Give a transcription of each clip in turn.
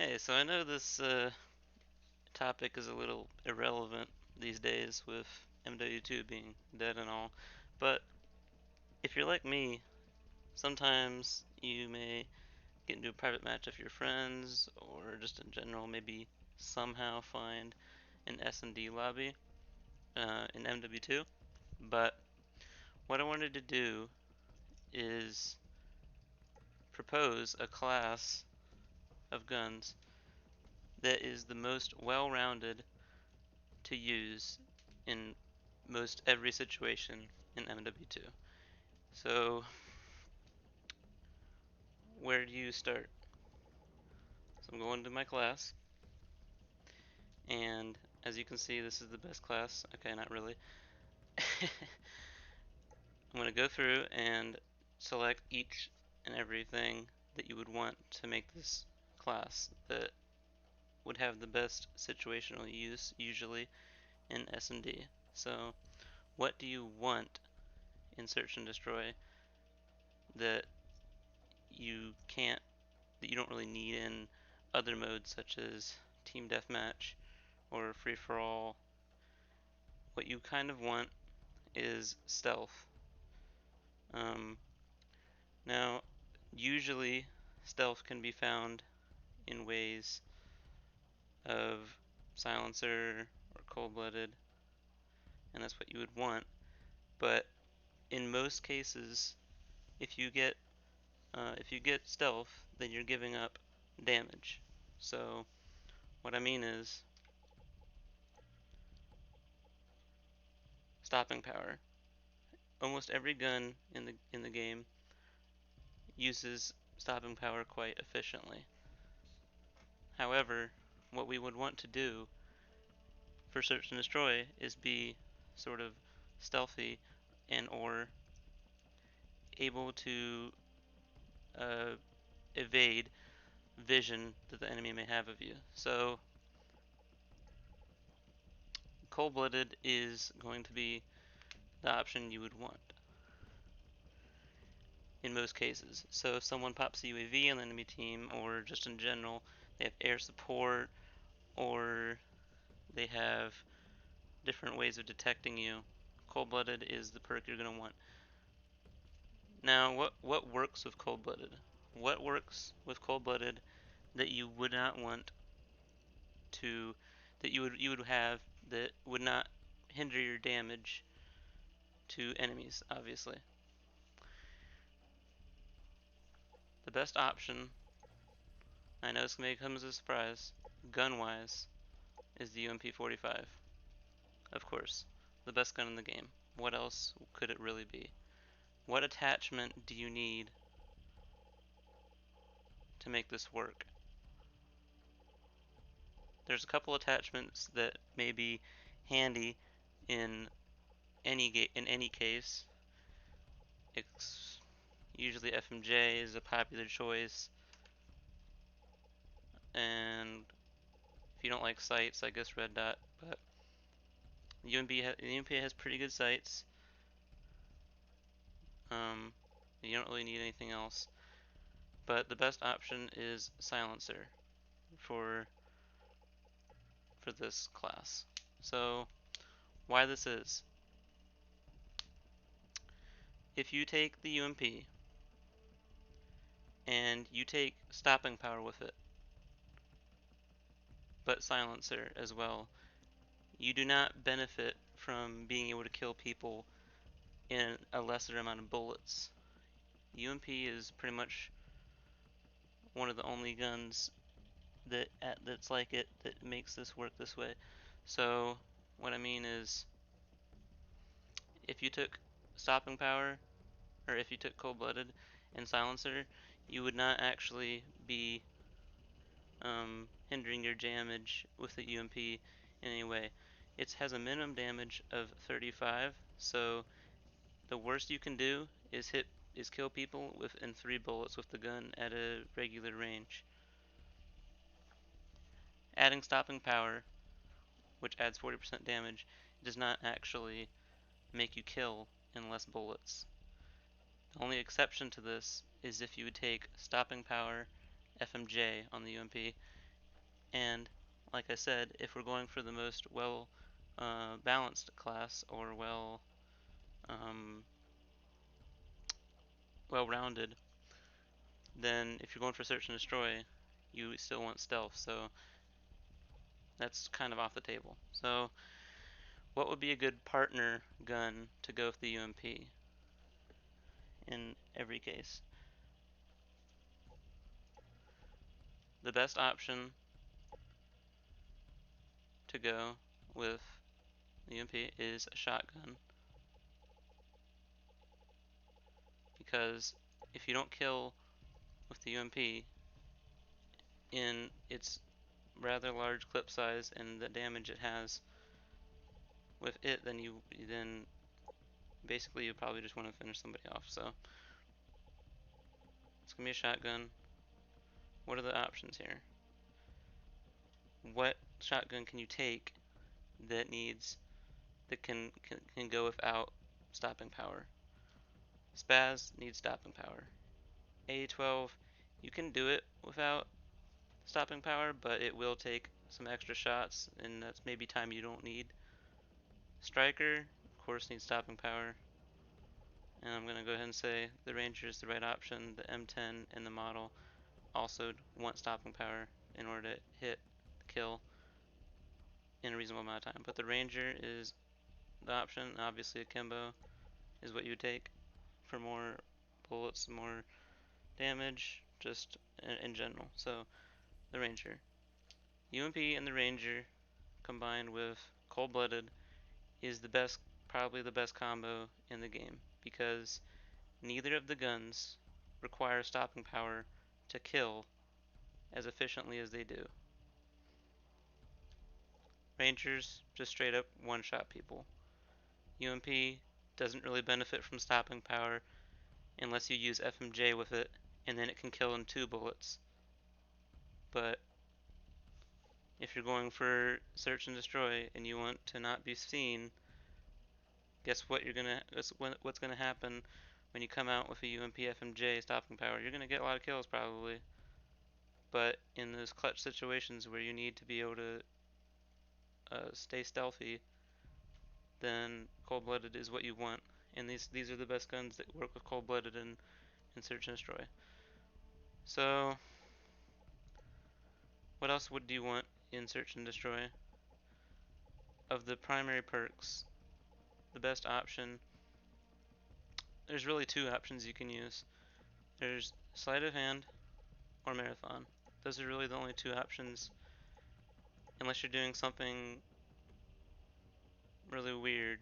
Hey, so I know this topic is a little irrelevant these days with MW2 being dead and all, but if you're like me, sometimes you may get into a private match with your friends, or just in general, maybe somehow find an SnD lobby in MW2. But what I wanted to do is propose a class of guns that is the most well-rounded to use in most every situation in MW2. So, where do you start? So, I'm going to my class, and as you can see, this is the best class. Okay, not really. I'm going to go through and select each and everything that you would want to make this class that would have the best situational use, usually in SnD. So, what do you want in Search and Destroy that you can't that you don't really need in other modes such as team deathmatch or free for all? What you kind of want is stealth. Um, Now, usually stealth can be found in ways of silencer or cold-blooded, and that's what you would want. But in most cases, if you get stealth, then you're giving up damage. So what I mean is stopping power. Almost every gun in the game uses stopping power quite efficiently. However, what we would want to do for search and destroy is be sort of stealthy and or able to uh, evade vision that the enemy may have of you. So cold-blooded is going to be the option you would want in most cases. So if someone pops a UAV on the enemy team, or just in general, they have air support, or they have different ways of detecting you, cold-blooded is the perk you're going to want. Now, what works with cold-blooded? What works with cold-blooded that you would not want to that you would have that would not hinder your damage to enemies, obviously. The best option, I know this may come as a surprise, gun-wise, is the UMP-45. Of course, the best gun in the game. What else could it really be? What attachment do you need to make this work? There's a couple attachments that may be handy in any case. It's usually FMJ is a popular choice, and if you don't like sights, I guess red dot. But the UMP has pretty good sights. Um, you don't really need anything else. But the best option is silencer for for this class. So why this is: if you take the UMP and you take stopping power with it, but silencer as well, you do not benefit from being able to kill people in a lesser amount of bullets. UMP is pretty much one of the only guns that's like it that makes this work this way. So what I mean is, if you took stopping power, or if you took cold-blooded and silencer, you would not actually be hindering your damage with the UMP in any way. It has a minimum damage of 35, so the worst you can do is kill people within 3 bullets with the gun at a regular range. Adding stopping power, which adds 40% damage, does not actually make you kill in less bullets. The only exception to this is if you would take stopping power FMJ on the UMP And like I said, if we're going for the most well balanced class or um, well-rounded, then if you're going for search and destroy, you still want stealth. So that's kind of off the table. So what would be a good partner gun to go with the UMP in every case? The best option to go with the UMP is a shotgun, because if you don't kill with the UMP in its rather large clip size and the damage it has with it, then basically you probably just want to finish somebody off. So it's gonna be a shotgun. What are the options here? What shotgun can you take that needs that can go without stopping power? Spaz needs stopping power. A12, you can do it without stopping power, but it will take some extra shots, and that's maybe time you don't need. Striker, of course, needs stopping power, and I'm gonna go ahead and say the Ranger is the right option. The M10 and the model also want stopping power in order to hit kill in a reasonable amount of time. But the Ranger is the option. Obviously, akimbo is what you take for more bullets, more damage, just in general. So the Ranger, UMP, and the Ranger combined with Cold Blooded is the best, probably the best combo in the game, because neither of the guns require stopping power to kill as efficiently as they do. Rangers just straight up one shot people. UMP doesn't really benefit from stopping power unless you use FMJ with it, and then it can kill in 2 bullets. But if you're going for search and destroy and you want to not be seen, guess what's gonna happen when you come out with a UMP FMJ stopping power? You're gonna get a lot of kills probably, but in those clutch situations where you need to be able to stay stealthy, then cold blooded is what you want. And these are the best guns that work with cold blooded and search and destroy. So what else would you want in search and destroy? Of the primary perks, the best option, there's really 2 options you can use. There's sleight of hand or marathon. Those are really the only 2 options, unless you're doing something really weird.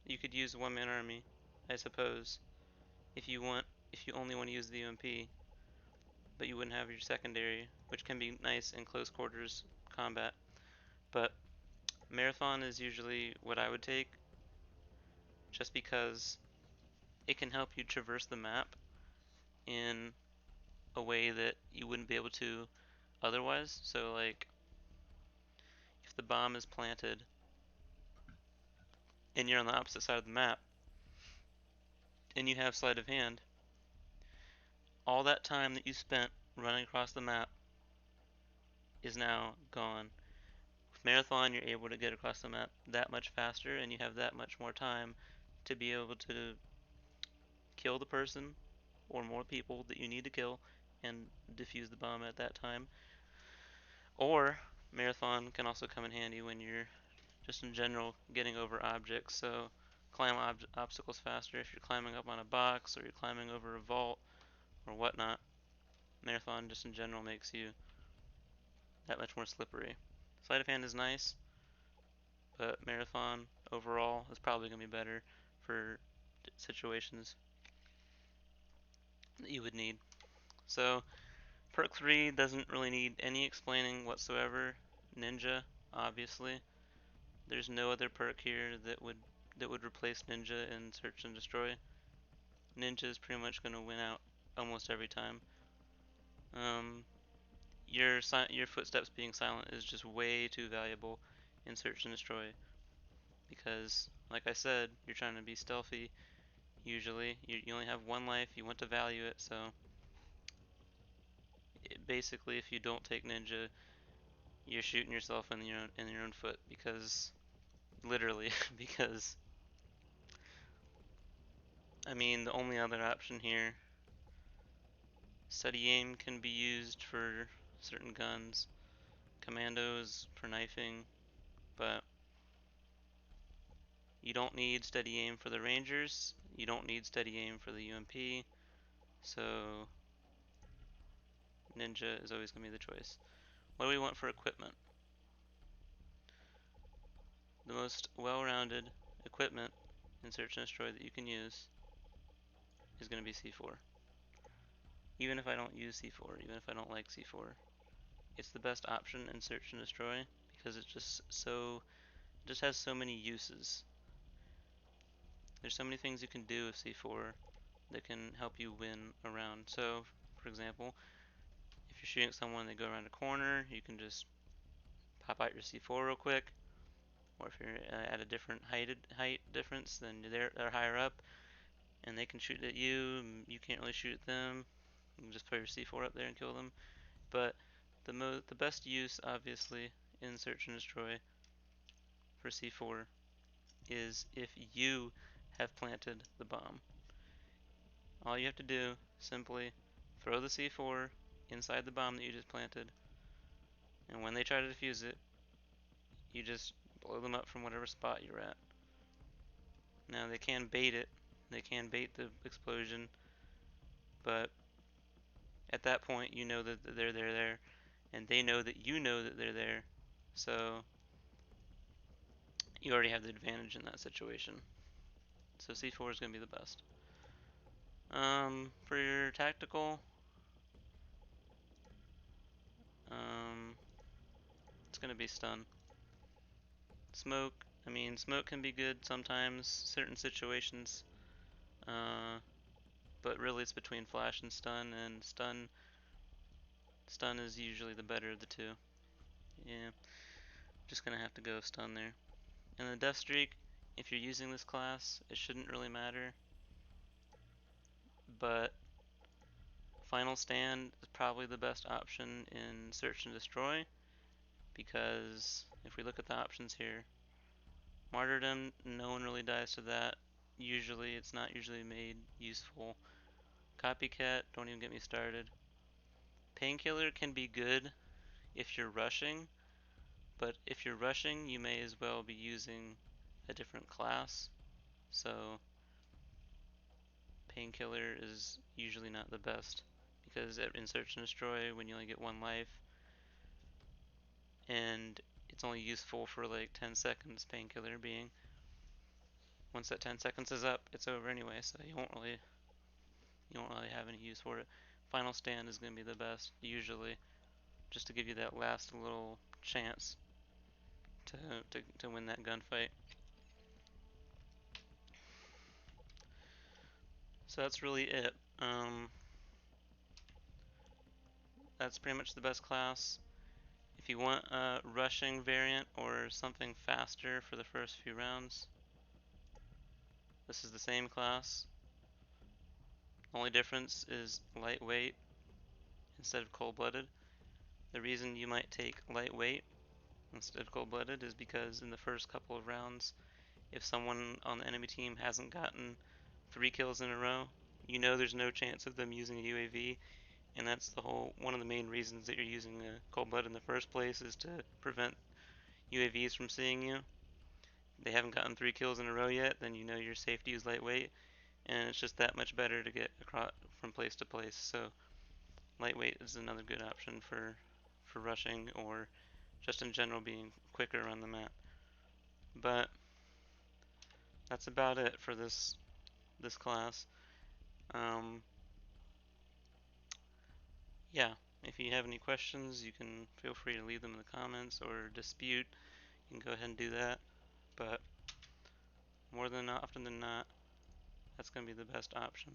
You could use one man army, I suppose, if you only want to use the UMP, but you wouldn't have your secondary, which can be nice in close quarters combat. But marathon is usually what I would take, just because it can help you traverse the map in a way that you wouldn't be able to otherwise. So like if the bomb is planted and you're on the opposite side of the map and you have sleight of hand, all that time that you spent running across the map is now gone. With marathon, you're able to get across the map that much faster, and you have that much more time to be able to kill the person or more people that you need to kill and defuse the bomb at that time. Or marathon can also come in handy when you're just in general getting over objects. So climb obstacles faster if you're climbing up on a box or you're climbing over a vault or whatnot. Marathon just in general makes you that much more slippery. Sleight of hand is nice, but marathon overall is probably going to be better for situations that you would need. So perk 3 doesn't really need any explaining whatsoever. Ninja, obviously. There's no other perk here that would replace Ninja in Search and Destroy. Ninja is pretty much going to win out almost every time. Um, your footsteps being silent is just way too valuable in Search and Destroy, because, like I said, you're trying to be stealthy. Usually, you only have one life. You want to value it, so basically, if you don't take Ninja, you're shooting yourself in your own foot because literally because I mean the only other option here, steady aim can be used for certain guns, commandos for knifing, but you don't need steady aim for the Rangers, you don't need steady aim for the UMP, so Ninja is always going to be the choice. What do we want for equipment? The most well-rounded equipment in Search and Destroy that you can use is going to be C4. Even if I don't use C4, even if I don't like C4, it's the best option in Search and Destroy because it just has so many uses. There's so many things you can do with C4 that can help you win a round. So, for example, if you're shooting at someone and they go around a corner, you can just pop out your C4 real quick. Or if you're at a different height difference, then they're higher up and they can shoot at you. And you can't really shoot at them. You can just put your C4 up there and kill them. But the best use, obviously, in Search and Destroy for C4 is if you have planted the bomb. All you have to do, simply throw the C4 inside the bomb that you just planted, and when they try to defuse it, you just blow them up from whatever spot you're at. Now they can bait it, they can bait the explosion, but at that point you know that they're there, and they know that they're there, so you already have the advantage in that situation. So C4 is going to be the best. For your tactical, um, it's going to be stun. Smoke, I mean, smoke can be good sometimes, certain situations, uh, but really it's between flash and stun is usually the better of the two. Yeah, just gonna have to go stun there. And the death streak, if you're using this class, it shouldn't really matter, but final stand is probably the best option in search and destroy, because if we look at the options here, martyrdom, no one really dies to that. Usually, it's not usually made useful. Copycat, don't even get me started. Painkiller can be good if you're rushing, but if you're rushing, you may as well be using a different class. So, Painkiller is usually not the best because in Search and Destroy, when you only get one life, and it's only useful for like 10 seconds, Painkiller being. Once that 10 seconds is up, it's over anyway, so you won't really have any use for it. Final Stand is going to be the best, usually, just to give you that last little chance to win that gunfight. So that's really it. That's pretty much the best class. If you want a rushing variant or something faster for the first few rounds, this is the same class. The only difference is lightweight instead of cold-blooded. The reason you might take lightweight instead of cold-blooded is because in the first couple of rounds, if someone on the enemy team hasn't gotten 3 kills in a row, you know there's no chance of them using a UAV, and that's one of the main reasons that you're using a cold blood in the first place, is to prevent UAVs from seeing you. They haven't gotten 3 kills in a row yet, then you know you're safe to use lightweight, and it's just that much better to get across from place to place. So lightweight is another good option for rushing or just in general being quicker around the map. But that's about it for this class. Um, yeah, if you have any questions, you can feel free to leave them in the comments or dispute. You can go ahead and do that. But more than often than not, that's going to be the best option.